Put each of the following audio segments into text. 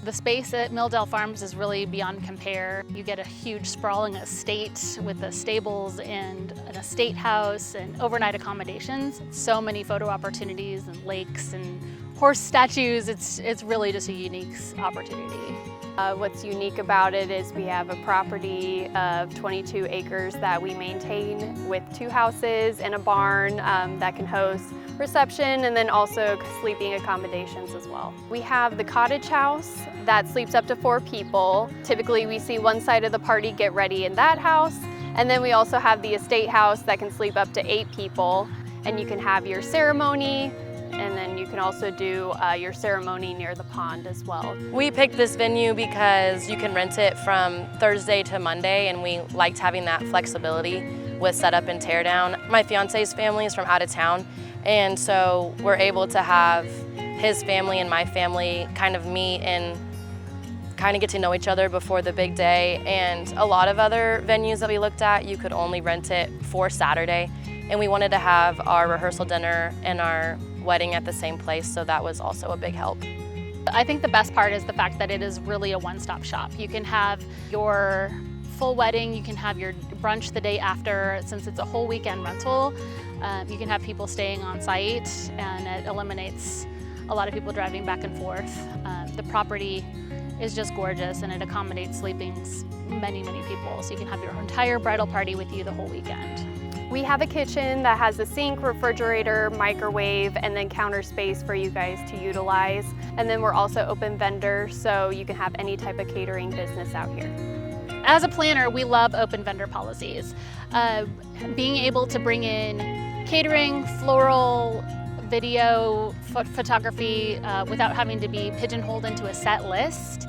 The space at Mildale Farms is really beyond compare. You get a huge sprawling estate with the stables and an estate house and overnight accommodations. So many photo opportunities and lakes and horse statues. It's really just a unique opportunity. What's unique about it is we have a property of 22 acres that we maintain with 2 houses and a barn that can host reception and then also sleeping accommodations as well. We have the cottage house that sleeps up to 4 people. Typically we see one side of the party get ready in that house, and then we also have the estate house that can sleep up to 8 people, and you can have your ceremony, and then you can also do your ceremony near the pond as well. We picked this venue because you can rent it from Thursday to Monday, and we liked having that flexibility with setup and tear down. My fiance's family is from out of town, and so we're able to have his family and my family kind of meet and kind of get to know each other before the big day. And a lot of other venues that we looked at, you could only rent it for Saturday, and we wanted to have our rehearsal dinner and our wedding at the same place, so that was also a big help. I think the best part is the fact that it is really a one-stop shop. You can have your full wedding, you can have your brunch the day after. Since it's a whole weekend rental, you can have people staying on site, and it eliminates a lot of people driving back and forth. The property is just gorgeous, and it accommodates sleeping many people, so you can have your entire bridal party with you the whole weekend. We have a kitchen that has a sink, refrigerator, microwave, and then counter space for you guys to utilize. And then we're also open vendor, so you can have any type of catering business out here. As a planner, we love open vendor policies. Being able to bring in catering, floral, video, photography, without having to be pigeonholed into a set list,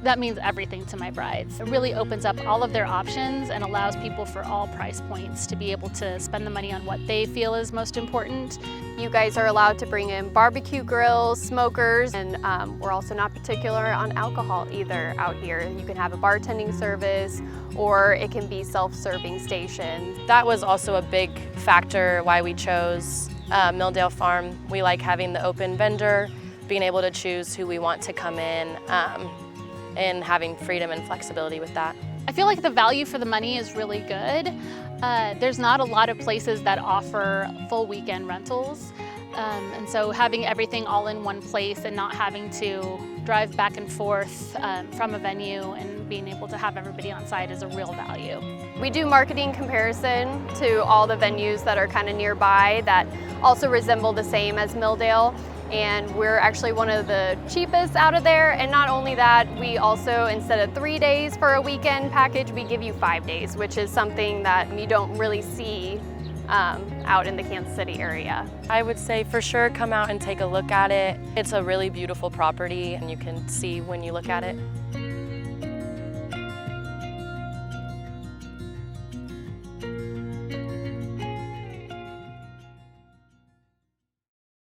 that means everything to my brides. It really opens up all of their options and allows people for all price points to be able to spend the money on what they feel is most important. You guys are allowed to bring in barbecue grills, smokers, and we're also not particular on alcohol either out here. You can have a bartending service, or it can be self-serving stations. That was also a big factor why we chose Mildale Farm. We like having the open vendor, being able to choose who we want to come in, and having freedom and flexibility with that. I feel like the value for the money is really good. There's not a lot of places that offer full weekend rentals. And so having everything all in one place and not having to drive back and forth from a venue and being able to have everybody on site is a real value. We do marketing comparison to all the venues that are kind of nearby that also resemble the same as Mildale. And we're actually one of the cheapest out of there. And not only that, we also, instead of 3 days for a weekend package, we give you 5 days, which is something that you don't really see out in the Kansas City area. I would say for sure come out and take a look at it. It's a really beautiful property, and you can see when you look at it.